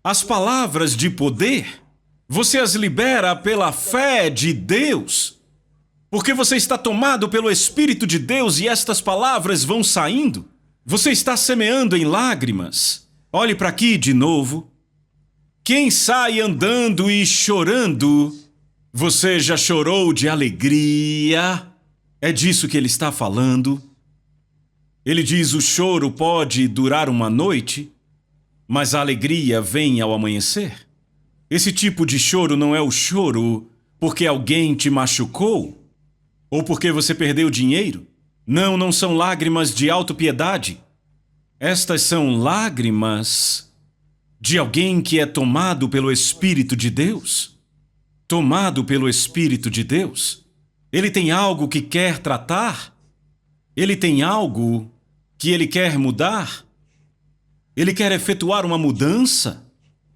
as palavras de poder. Você as libera pela fé de Deus, porque você está tomado pelo Espírito de Deus e estas palavras vão saindo. Você está semeando em lágrimas. Olhe para aqui de novo. Quem sai andando e chorando, você já chorou de alegria? É disso que ele está falando. Ele diz: o choro pode durar uma noite, mas a alegria vem ao amanhecer. Esse tipo de choro não é o choro porque alguém te machucou ou porque você perdeu dinheiro. Não, não são lágrimas de autopiedade. Estas são lágrimas de alguém que é tomado pelo Espírito de Deus. Tomado pelo Espírito de Deus. Ele tem algo que quer tratar. Ele tem algo que ele quer mudar. Ele quer efetuar uma mudança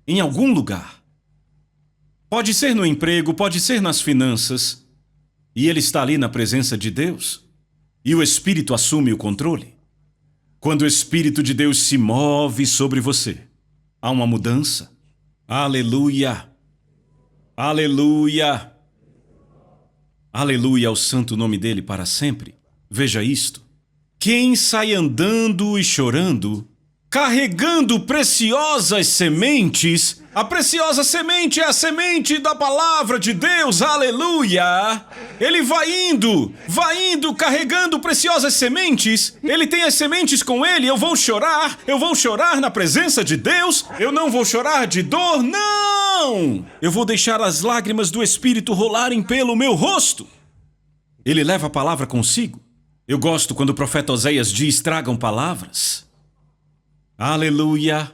em algum lugar. Pode ser no emprego, pode ser nas finanças. E ele está ali na presença de Deus. E o Espírito assume o controle. Quando o Espírito de Deus se move sobre você, há uma mudança. Aleluia! Aleluia! Aleluia ao santo nome dele para sempre. Veja isto. Quem sai andando e chorando, carregando preciosas sementes, a preciosa semente é a semente da palavra de Deus, aleluia! Ele vai indo, carregando preciosas sementes, ele tem as sementes com ele, eu vou chorar na presença de Deus, eu não vou chorar de dor, não! Eu vou deixar as lágrimas do Espírito rolarem pelo meu rosto. Ele leva a palavra consigo. Eu gosto quando o profeta Oséias diz: tragam palavras. Aleluia!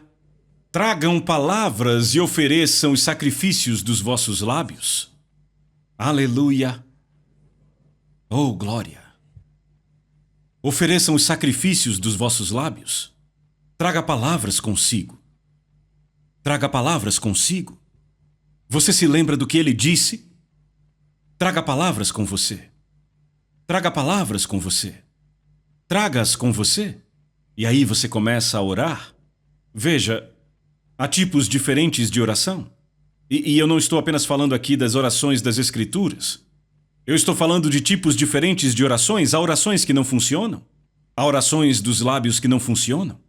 Tragam palavras e ofereçam os sacrifícios dos vossos lábios. Aleluia! Oh, glória! Ofereçam os sacrifícios dos vossos lábios. Traga palavras consigo. Traga palavras consigo. Você se lembra do que ele disse? Traga palavras com você. Traga palavras com você. Traga-as com você. E aí você começa a orar. Veja, há tipos diferentes de oração. E eu não estou apenas falando aqui das orações das Escrituras. Eu estou falando de tipos diferentes de orações. Há orações que não funcionam. Há orações dos lábios que não funcionam.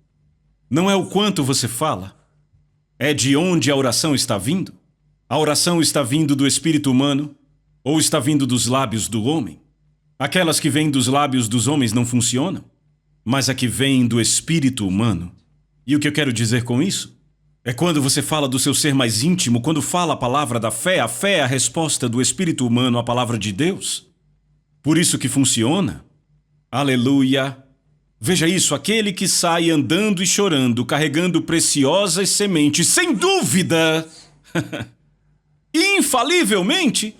Não é o quanto você fala. É de onde a oração está vindo. A oração está vindo do espírito humano ou está vindo dos lábios do homem. Aquelas que vêm dos lábios dos homens não funcionam, mas a que vem do espírito humano. E o que eu quero dizer com isso? É quando você fala do seu ser mais íntimo, quando fala a palavra da fé, a fé é a resposta do espírito humano à palavra de Deus. Por isso que funciona. Aleluia! Veja isso, aquele que sai andando e chorando, carregando preciosas sementes, sem dúvida, infalivelmente,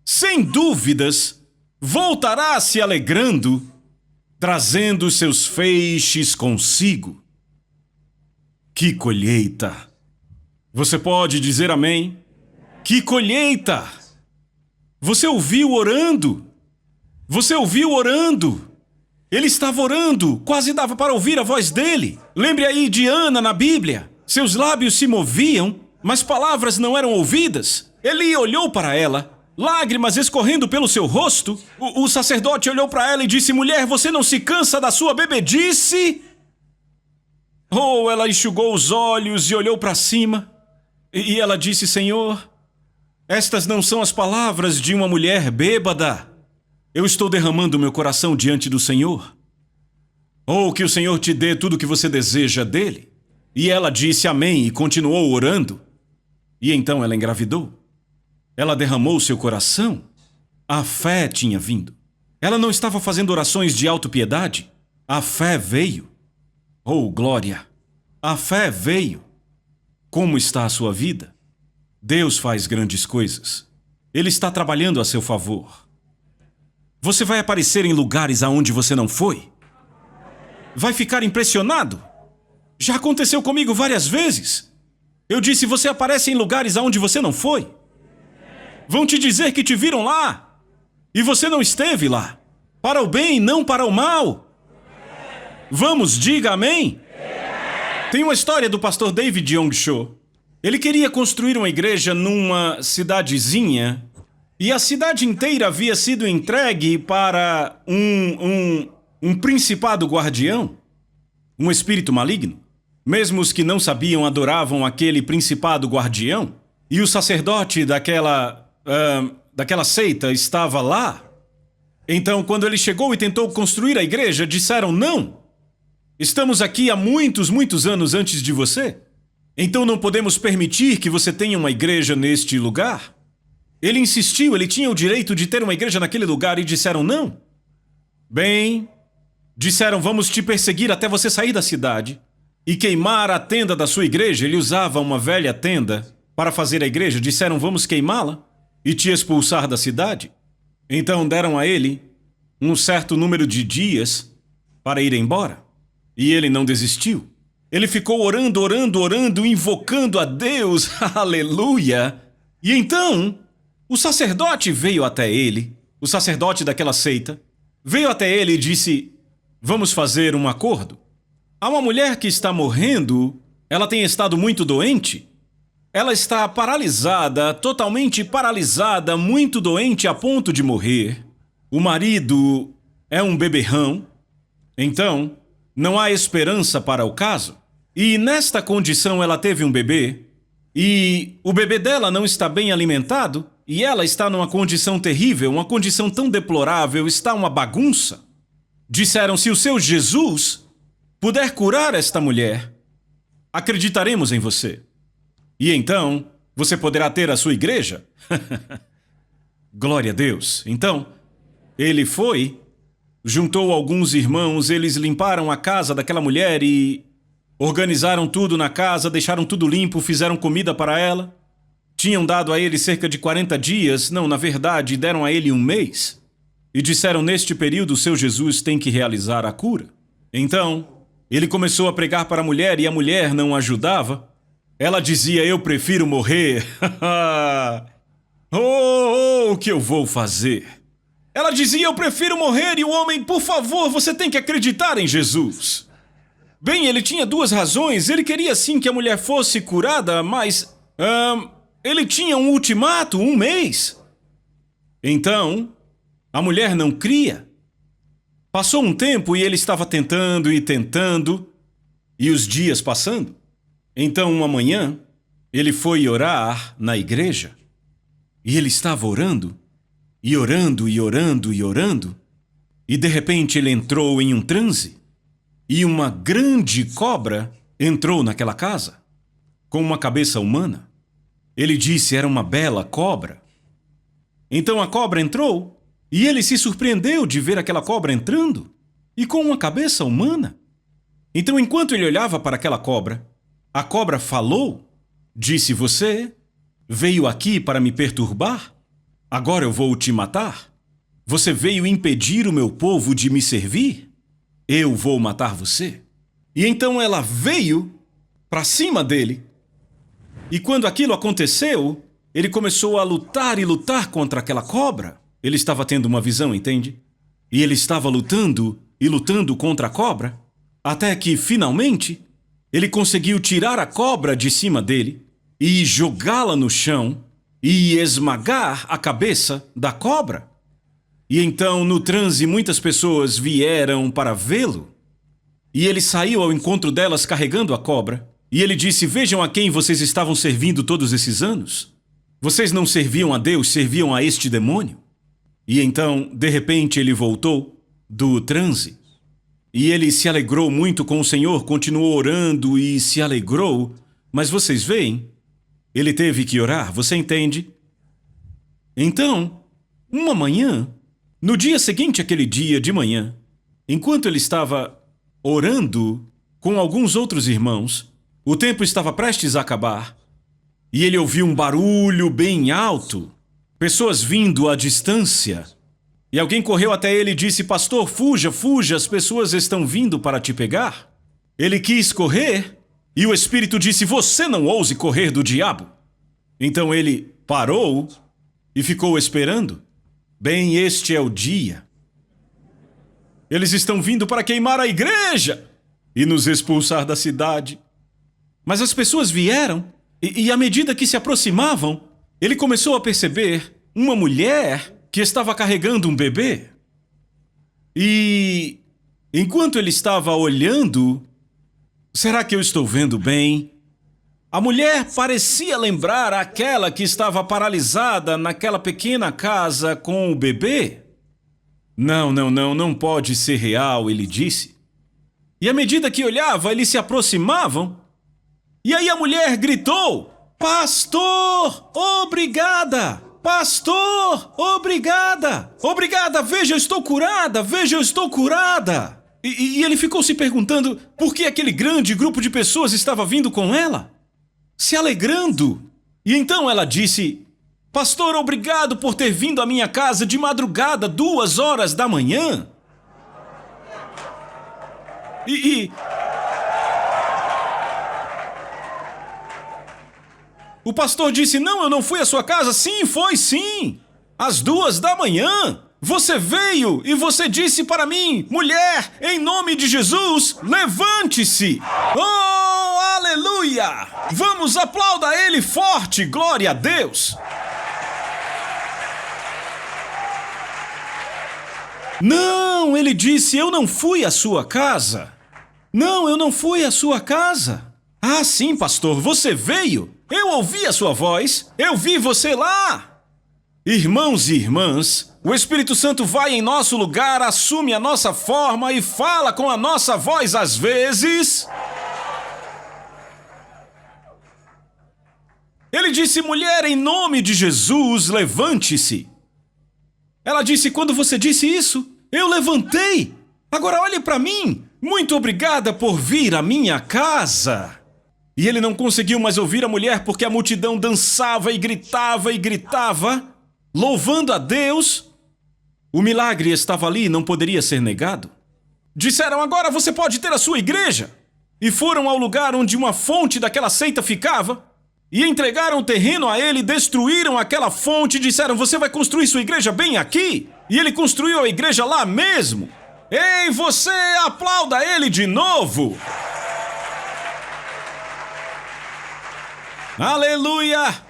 sem dúvidas, voltará se alegrando, trazendo seus feixes consigo. Que colheita! Você pode dizer amém? Que colheita! Você ouviu orando? Você ouviu orando? Ele estava orando, quase dava para ouvir a voz dele. Lembre aí de Ana na Bíblia. Seus lábios se moviam, mas palavras não eram ouvidas. Ele olhou para ela, lágrimas escorrendo pelo seu rosto. O sacerdote olhou para ela e disse: mulher, você não se cansa da sua bebedice? Oh, ela enxugou os olhos e olhou para cima. E ela disse: Senhor, estas não são as palavras de uma mulher bêbada. Eu estou derramando meu coração diante do Senhor. Oh, que o Senhor te dê tudo o que você deseja dele. E ela disse amém e continuou orando. E então ela engravidou. Ela derramou seu coração. A fé tinha vindo. Ela não estava fazendo orações de autopiedade. A fé veio. Oh, glória! A fé veio. Como está a sua vida? Deus faz grandes coisas. Ele está trabalhando a seu favor. Você vai aparecer em lugares aonde você não foi. Vai ficar impressionado. Já aconteceu comigo várias vezes. Eu disse, você aparece em lugares aonde você não foi. Vão te dizer que te viram lá. E você não esteve lá. Para o bem, não para o mal. Vamos, diga amém. Tem uma história do pastor David Yong Cho. Ele queria construir uma igreja numa cidadezinha e a cidade inteira havia sido entregue para um principado guardião, um espírito maligno. Mesmo os que não sabiam adoravam aquele principado guardião e o sacerdote daquela seita estava lá. Então, quando ele chegou e tentou construir a igreja, disseram não. Estamos aqui há muitos anos antes de você. Então não podemos permitir que você tenha uma igreja neste lugar. Ele insistiu, ele tinha o direito de ter uma igreja naquele lugar e disseram não. Bem, disseram vamos te perseguir até você sair da cidade e queimar a tenda da sua igreja. Ele usava uma velha tenda para fazer a igreja. Disseram vamos queimá-la e te expulsar da cidade. Então deram a ele um certo número de dias para ir embora. E ele não desistiu. Ele ficou orando, invocando a Deus, aleluia. E então, o sacerdote veio até ele, o sacerdote daquela seita, veio até ele e disse, vamos fazer um acordo. Há uma mulher que está morrendo, ela tem estado muito doente. Ela está paralisada, totalmente paralisada, muito doente a ponto de morrer. O marido é um beberrão. Então, não há esperança para o caso. E nesta condição ela teve um bebê, e o bebê dela não está bem alimentado, e ela está numa condição terrível, uma condição tão deplorável, está uma bagunça. Disseram, se o seu Jesus puder curar esta mulher, acreditaremos em você. E então, você poderá ter a sua igreja. Glória a Deus. Então, ele foi, juntou alguns irmãos, eles limparam a casa daquela mulher e organizaram tudo na casa, deixaram tudo limpo, fizeram comida para ela. Tinham dado a ele cerca de 40 dias, não, na verdade, deram a ele um mês. E disseram, neste período, o seu Jesus tem que realizar a cura. Então, ele começou a pregar para a mulher e a mulher não ajudava. Ela dizia, eu prefiro morrer. O que eu vou fazer? Ela dizia, eu prefiro morrer, e o homem, por favor, você tem que acreditar em Jesus. Bem, ele tinha duas razões. Ele queria sim que a mulher fosse curada, mas ele tinha um ultimato, um mês. Então, a mulher não cria. Passou um tempo e ele estava tentando, e os dias passando. Então, uma manhã, ele foi orar na igreja. E ele estava orando, e orando, e de repente ele entrou em um transe. E uma grande cobra entrou naquela casa, com uma cabeça humana. Ele disse, era uma bela cobra. Então a cobra entrou, e ele se surpreendeu de ver aquela cobra entrando, e com uma cabeça humana. Então, enquanto ele olhava para aquela cobra, a cobra falou, disse, você veio aqui para me perturbar? Agora eu vou te matar? Você veio impedir o meu povo de me servir? Eu vou matar você. E então ela veio para cima dele. E quando aquilo aconteceu, ele começou a lutar contra aquela cobra. Ele estava tendo uma visão, entende? E ele estava lutando contra a cobra, até que, finalmente, ele conseguiu tirar a cobra de cima dele e jogá-la no chão e esmagar a cabeça da cobra. E então, no transe, muitas pessoas vieram para vê-lo. E ele saiu ao encontro delas carregando a cobra. E ele disse, vejam a quem vocês estavam servindo todos esses anos. Vocês não serviam a Deus, serviam a este demônio. E então, de repente, ele voltou do transe. E ele se alegrou muito com o Senhor, continuou orando e se alegrou. Mas vocês veem, ele teve que orar, você entende? Então, uma manhã, no dia seguinte àquele dia de manhã, enquanto ele estava orando com alguns outros irmãos, o tempo estava prestes a acabar, E ele ouviu um barulho bem alto, pessoas vindo à distância. E alguém correu até ele e disse: pastor, fuja, fuja, as pessoas estão vindo para te pegar. Ele quis correr e o Espírito disse: você não ouse correr do diabo. Então ele parou e ficou esperando. Bem, este é o dia. Eles estão vindo para queimar a igreja e nos expulsar da cidade. Mas as pessoas vieram e à medida que se aproximavam, ele começou a perceber uma mulher que estava carregando um bebê. E enquanto ele estava olhando, será que eu estou vendo bem? A mulher parecia lembrar aquela que estava paralisada naquela pequena casa com o bebê. Não pode ser real, ele disse. E à medida que olhava, eles se aproximavam. E aí a mulher gritou: pastor, obrigada! Pastor, obrigada! Obrigada, veja, eu estou curada! Veja, eu estou curada! E ele ficou se perguntando por que aquele grande grupo de pessoas estava vindo com ela, se alegrando. E então ela disse: pastor, obrigado por ter vindo à minha casa de madrugada, 2 horas da manhã. O pastor disse: não, eu não fui à sua casa. Sim, foi sim. Às 2 da manhã. Você veio e você disse para mim: mulher, em nome de Jesus, levante-se. Oh, aleluia! Vamos, aplauda ele forte, glória a Deus. Não, ele disse: eu não fui à sua casa. Não, eu não fui à sua casa. Ah, sim, pastor, você veio. Eu ouvi a sua voz, eu vi você lá. Irmãos e irmãs, o Espírito Santo vai em nosso lugar, assume a nossa forma e fala com a nossa voz às vezes. Ele disse: mulher, em nome de Jesus, levante-se. Ela disse: quando você disse isso, eu levantei. Agora olhe para mim. Muito obrigada por vir à minha casa. E ele não conseguiu mais ouvir a mulher porque a multidão dançava e gritava, louvando a Deus. O milagre estava ali e não poderia ser negado. Disseram: agora você pode ter a sua igreja. E foram ao lugar onde uma fonte daquela seita ficava e entregaram o terreno a ele, destruíram aquela fonte e disseram: você vai construir sua igreja bem aqui. E ele construiu a igreja lá mesmo. Ei, você, aplauda ele de novo. Aleluia!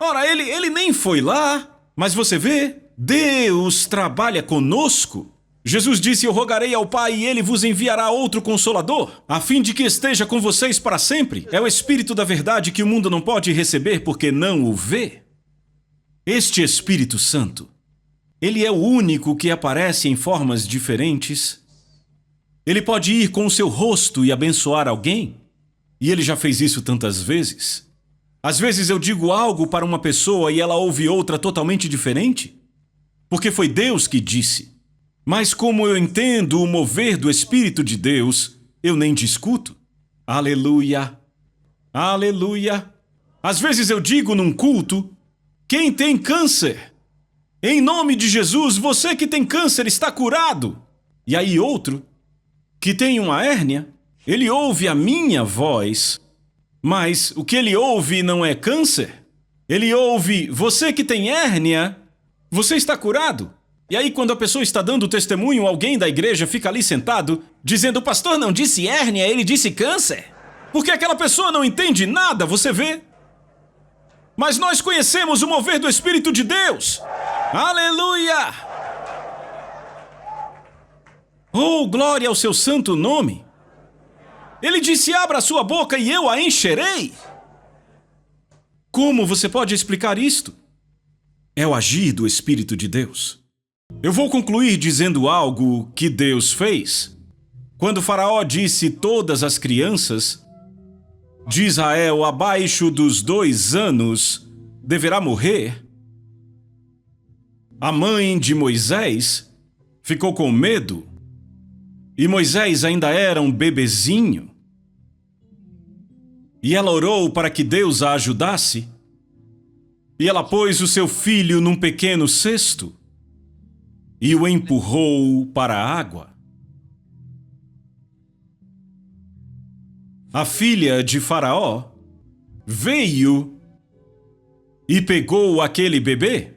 Ora, ele nem foi lá, mas você vê, Deus trabalha conosco. Jesus disse: eu rogarei ao Pai e ele vos enviará outro Consolador, a fim de que esteja com vocês para sempre. É o Espírito da verdade que o mundo não pode receber porque não o vê. Este Espírito Santo, ele é o único que aparece em formas diferentes. Ele pode ir com o seu rosto e abençoar alguém. E ele já fez isso tantas vezes. Às vezes eu digo algo para uma pessoa e ela ouve outra totalmente diferente, porque foi Deus que disse. Mas como eu entendo o mover do Espírito de Deus, eu nem discuto. Aleluia! Aleluia! Às vezes eu digo num culto: quem tem câncer? Em nome de Jesus, você que tem câncer está curado. E aí outro, que tem uma hérnia, ele ouve a minha voz, mas o que ele ouve não é câncer. Ele ouve: você que tem hérnia, você está curado. E aí quando a pessoa está dando o testemunho, alguém da igreja fica ali sentado, dizendo: o pastor não disse hérnia, ele disse câncer. Porque aquela pessoa não entende nada, você vê? Mas nós conhecemos o mover do Espírito de Deus. Aleluia! Oh, glória ao seu santo nome. Ele disse: abra a sua boca e eu a encherei. Como você pode explicar isto? É o agir do Espírito de Deus. Eu vou concluir dizendo algo que Deus fez. Quando Faraó disse: todas as crianças de Israel abaixo dos 2 anos deverá morrer, a mãe de Moisés ficou com medo. E Moisés ainda era um bebezinho. E ela orou para que Deus a ajudasse. E ela pôs o seu filho num pequeno cesto e o empurrou para a água. A filha de Faraó veio e pegou aquele bebê.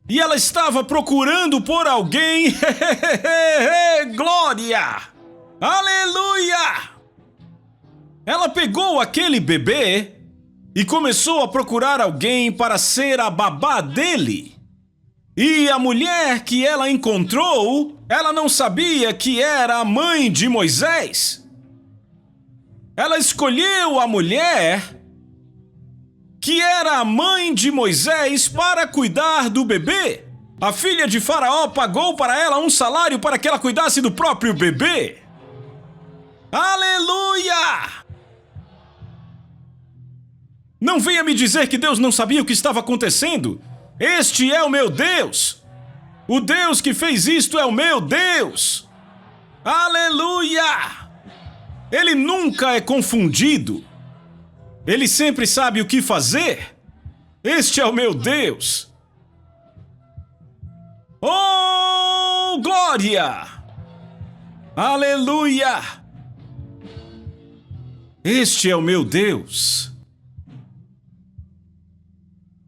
E ela estava procurando por alguém. Glória! Aleluia! Ela pegou aquele bebê e começou a procurar alguém para ser a babá dele. E a mulher que ela encontrou, ela não sabia que era a mãe de Moisés. Ela escolheu a mulher que era a mãe de Moisés para cuidar do bebê. A filha de Faraó pagou para ela um salário para que ela cuidasse do próprio bebê. Aleluia! Não venha me dizer que Deus não sabia o que estava acontecendo. Este é o meu Deus. O Deus que fez isto é o meu Deus. Aleluia! Ele nunca é confundido. Ele sempre sabe o que fazer. Este é o meu Deus. Oh, glória! Aleluia! Este é o meu Deus.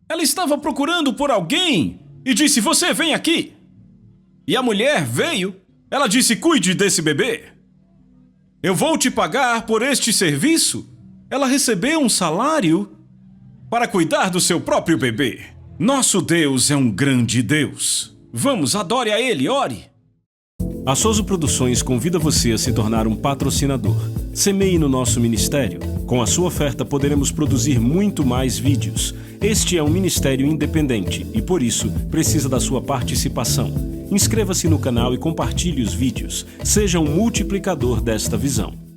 Ela estava procurando por alguém e disse: você vem aqui. E a mulher veio. Ela disse: cuide desse bebê. Eu vou te pagar por este serviço. Ela recebeu um salário para cuidar do seu próprio bebê. Nosso Deus é um grande Deus. Vamos, adore a Ele, ore. A Soso Produções convida você a se tornar um patrocinador. Semeie no nosso ministério. Com a sua oferta poderemos produzir muito mais vídeos. Este é um ministério independente e, por isso, precisa da sua participação. Inscreva-se no canal e compartilhe os vídeos. Seja um multiplicador desta visão.